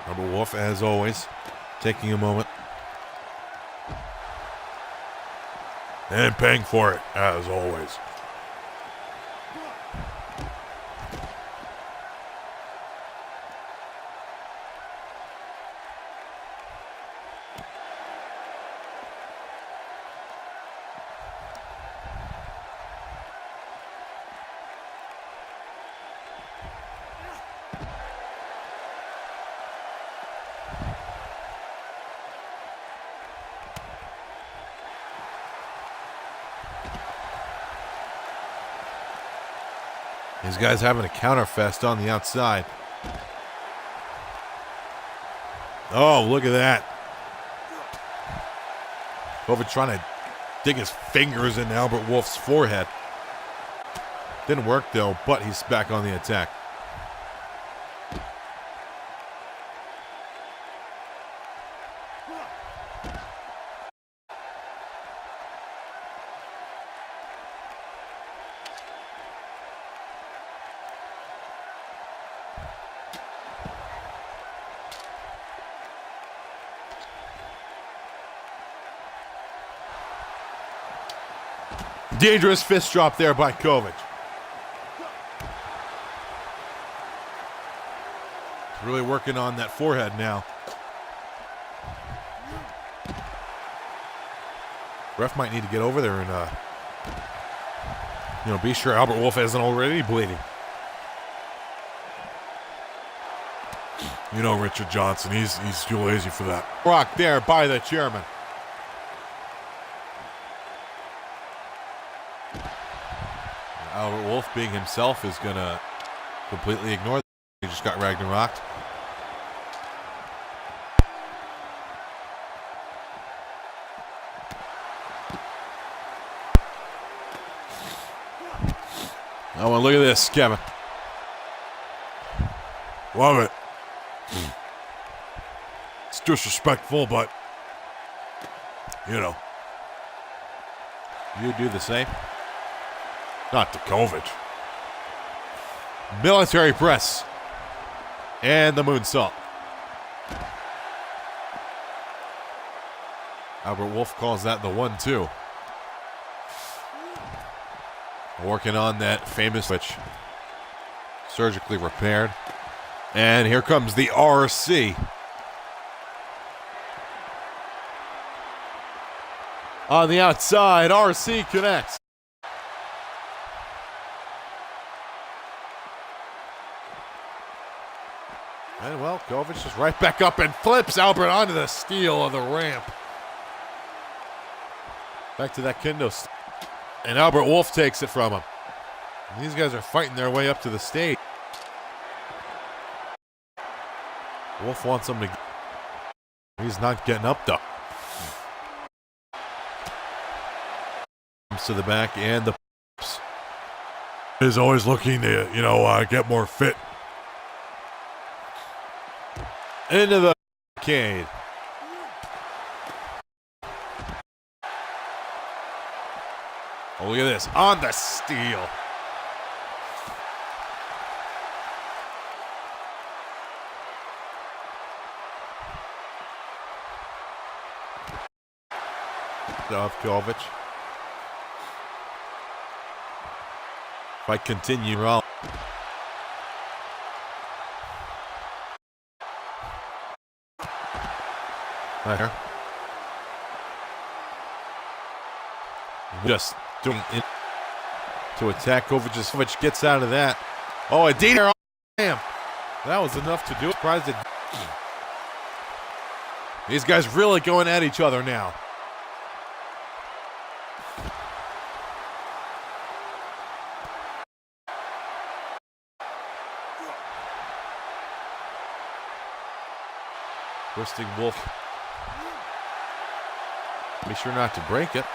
Speaker 1: Albert Wolf, as always, taking a moment.
Speaker 2: And paying for it, as always.
Speaker 1: These guys having a counter fest on the outside. Oh, look at that. Kovic trying to dig his fingers in Albert Wolf's forehead. Didn't work though, but he's back on the attack. Dangerous fist drop there by Kovic. Really working on that forehead now. Ref might need to get over there and, be sure Albert Wolf isn't already bleeding.
Speaker 2: You know Richard Johnson, he's too lazy for that.
Speaker 1: Rock there by the chairman. Albert Wolf, being himself, is going to completely ignore that. He just got Ragnaroked. Oh, and look at this, Kevin.
Speaker 2: Love it. It's disrespectful, but,
Speaker 1: You do the same.
Speaker 2: not to Kovic.
Speaker 1: Military press. And the moonsault. Albert Wolf calls that the 1-2. Working on that famous switch. Surgically repaired. And here comes the RC. On the outside, RC connects. And well, Kovic is right back up and flips Albert onto the steel of the ramp. Back to that kendo. And Albert Wolf takes it from him. And these guys are fighting their way up to the stage. Wolf wants him to. He's not getting up though. Comes to the back and the.
Speaker 2: Is always looking to, get more fit.
Speaker 1: Into the arcade. Oh, look at this. On the steel. Kovic. Fight continue. Right here. Just doing it to attack Kovic. Kovic gets out of that. Oh, a Dieter. Damn. That was enough to do it. Surprised it. These guys really going at each other now. Twisting Wolf. Be sure not to break it,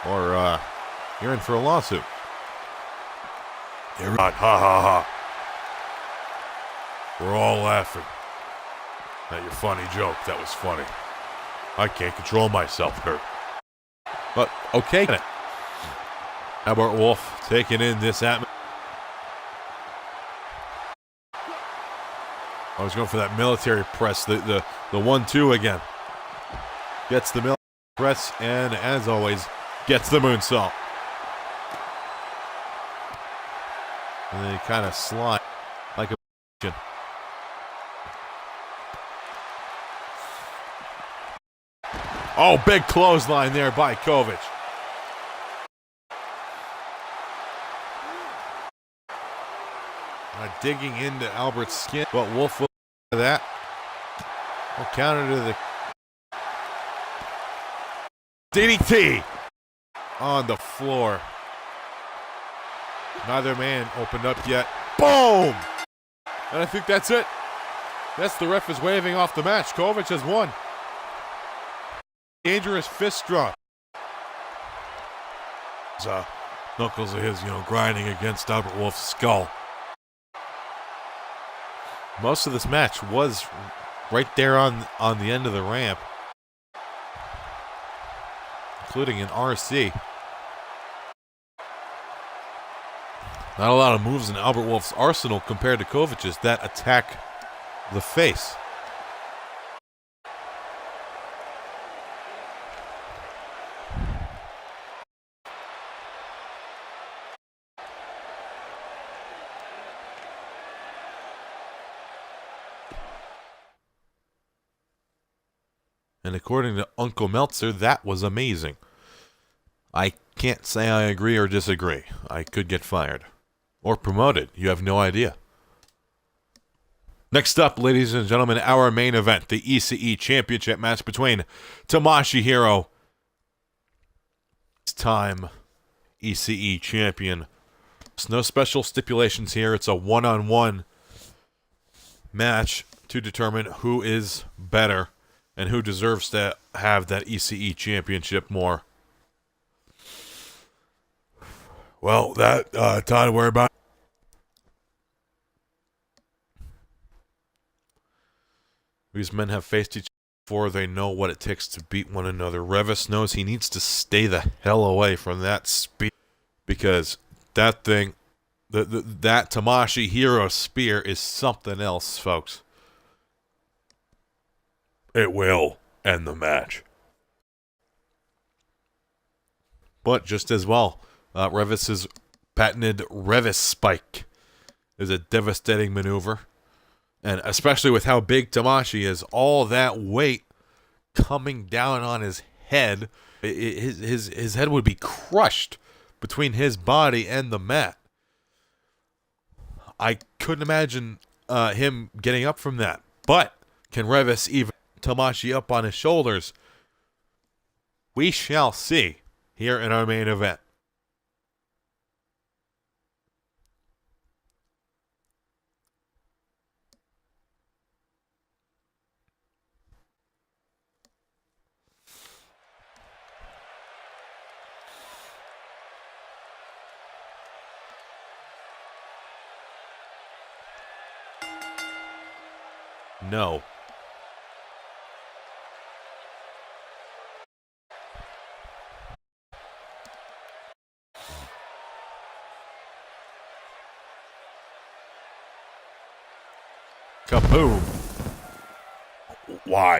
Speaker 1: or you're in for a lawsuit.
Speaker 2: You're not. Ha ha ha. We're all laughing at your funny joke. That was funny. I can't control myself, Kurt.
Speaker 1: But okay. Albert Wolf taking in this atmosphere. I was going for that military press, the 1-2 again. Gets the military press, and as always, gets the moonsault. And then he kind of slide like a. Oh, big clothesline there by Kovic. Digging into Albert's skin, but Wolf will do that. We'll counter to the DDT on the floor. Neither man opened up yet. Boom! And I think that's it. Yes, the ref is waving off the match. Kovic has won. Dangerous fist drop.
Speaker 2: Knuckles of his, grinding against Albert Wolf's skull.
Speaker 1: Most of this match was right there on the end of the ramp, including an RC. Not a lot of moves in Albert Wolf's arsenal compared to Kovic's that attack the face. And according to Uncle Meltzer, that was amazing. I can't say I agree or disagree. I could get fired. Or promoted. You have no idea. Next up, ladies and gentlemen, our main event, the ECE Championship match between Tomoshihiro, time ECE champion. There's no special stipulations here. It's a one-on-one match to determine who is better and who deserves to have that ECE championship more.
Speaker 2: Well, that, Todd, worry about.
Speaker 1: These men have faced each other before. They know what it takes to beat one another. Revis knows he needs to stay the hell away from that spear, because that thing, that Tomoshihiro spear is something else, folks.
Speaker 2: It will end the match.
Speaker 1: But just as well, Revis's patented Revis spike is a devastating maneuver. And especially with how big Tamashi is, all that weight coming down on his head, his head would be crushed between his body and the mat. I couldn't imagine him getting up from that. But can Revis even Tamashi up on his shoulders? We shall see here in our main event. No. Kaboom.
Speaker 2: Why?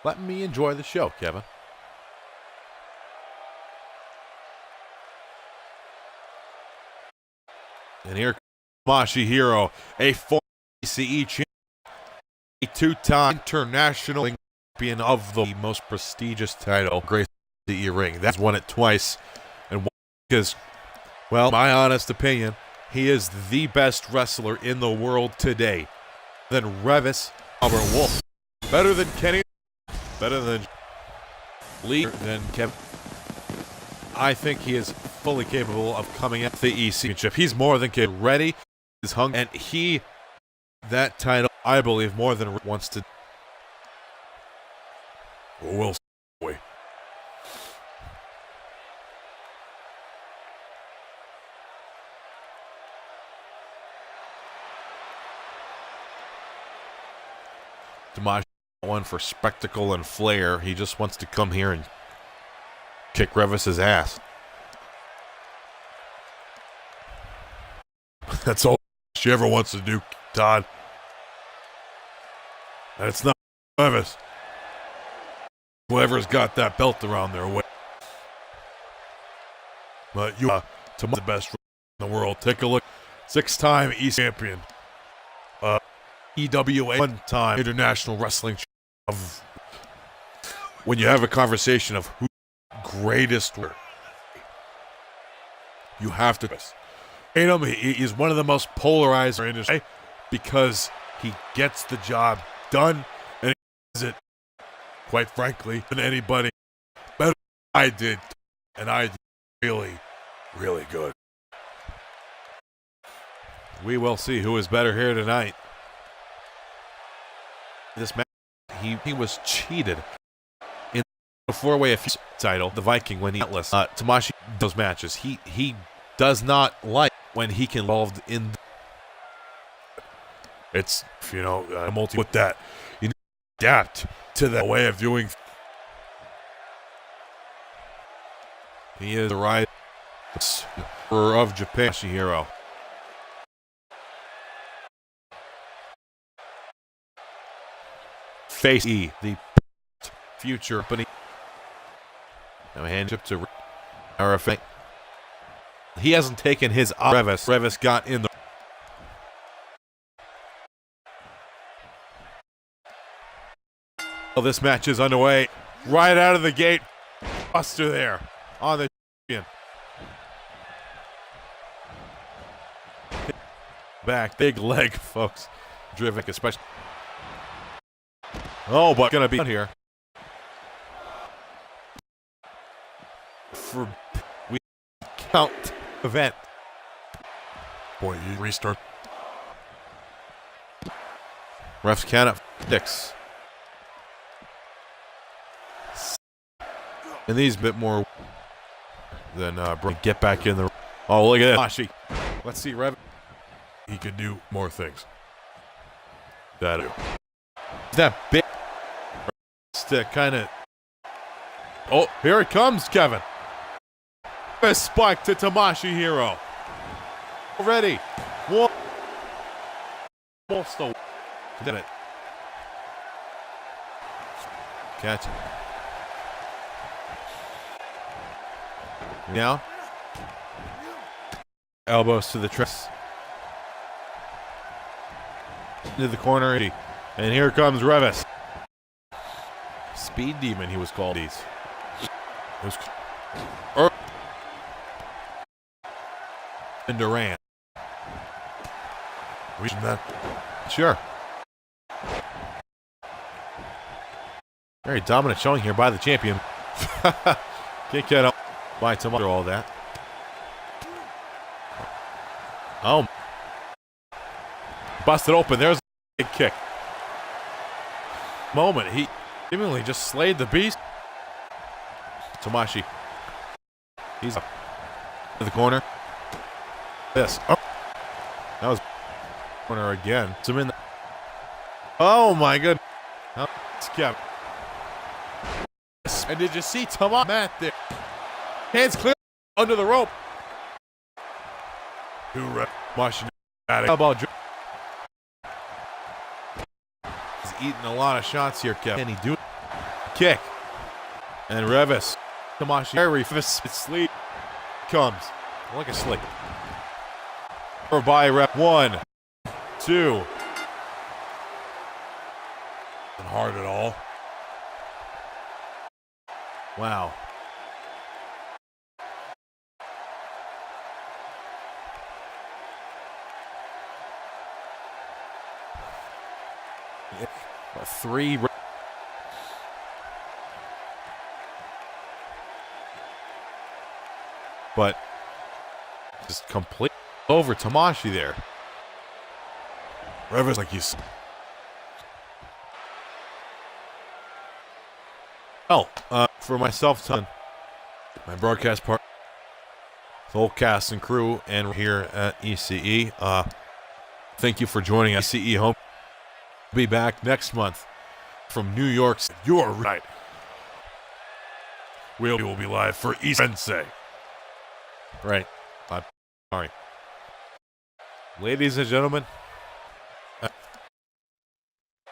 Speaker 1: Let me enjoy the show, Kevin. And here comes Masahiro, a former ECE champion, a two-time international champion of the most prestigious title, Grace ECE ring. That's won it twice. And because, well, my honest opinion, he is the best wrestler in the world today. Than Revis, Albert Wolf. Better than Kenny. Better than Lee. Than Kevin. I think he is fully capable of coming at the EC championship. He's more than capable. Ready. Is hung. And he, that title, I believe, more than wants to.
Speaker 2: We'll see.
Speaker 1: Tamashi one for spectacle and flair. He just wants to come here and kick Revis's ass.
Speaker 2: That's all she ever wants to do, Todd. And it's not Revis. Whoever's got that belt around their waist. But you are the best in the world. Take a look. 6-time EC champion. EWA, 1-time international wrestling of. When you have a conversation of who greatest, you have to hate him. He is one of the most polarized in the industry because he gets the job done and he does it, quite frankly, than anybody better than I did, and I did really, really good.
Speaker 1: We will see who is better here tonight. This match, he was cheated in the four-way title, the Viking, when he atlas. Tamashi those matches. He does not like when he can involved in.
Speaker 2: It's multi with that. You adapt to that way of doing.
Speaker 1: He is the right of Japan. Masahiro. Face E, the future company. Now hand up to RFA. He hasn't taken his Revis. Revis got in the. Well, this match is underway. Right out of the gate. Buster there on the champion. Back, big leg, folks. Driven, especially. Oh, but gonna be here. For we count event.
Speaker 2: Boy, you restart.
Speaker 1: Refs count at 6. And these a bit more than get back in the. Oh, look at that. Let's see, Rev.
Speaker 2: He could do more things.
Speaker 1: That big stick kind of. Oh, here it comes, Kevin. A spike to Masahiro. Already. One. Almost a. Did it. Catch it. Now. elbows to the chest. Into the corner. And here comes Revis. Speed Demon, he was called. And Durant.
Speaker 2: Reaching that.
Speaker 1: Sure. Very dominant showing here by the champion. Kick out by Tom after all that. Oh. Busted open. There's a big kick. Moment. He seemingly just slayed the beast. Tomashi. He's up to the corner. This. Oh. That was corner again. Some in the. Oh my goodness. Kept. And did you see Tomashi Matt there? Hands clear under the rope.
Speaker 2: Tomashi.
Speaker 1: How about he's eating a lot of shots here, Kev. Can he do it? Kick. And Revis. Tomashi. Revis sleep comes like a slick. Or by rep 1, 2.
Speaker 2: Not hard at all.
Speaker 1: Wow. Three. But just complete over Tomashi there.
Speaker 2: Revis like he's.
Speaker 1: For myself, my broadcast partner, the whole cast and crew, and we're here at ECE. Thank you for joining us. ECE Home. Be back next month from New York.
Speaker 2: You're right. We will be live for Sensei.
Speaker 1: Right. Sorry. Ladies and gentlemen,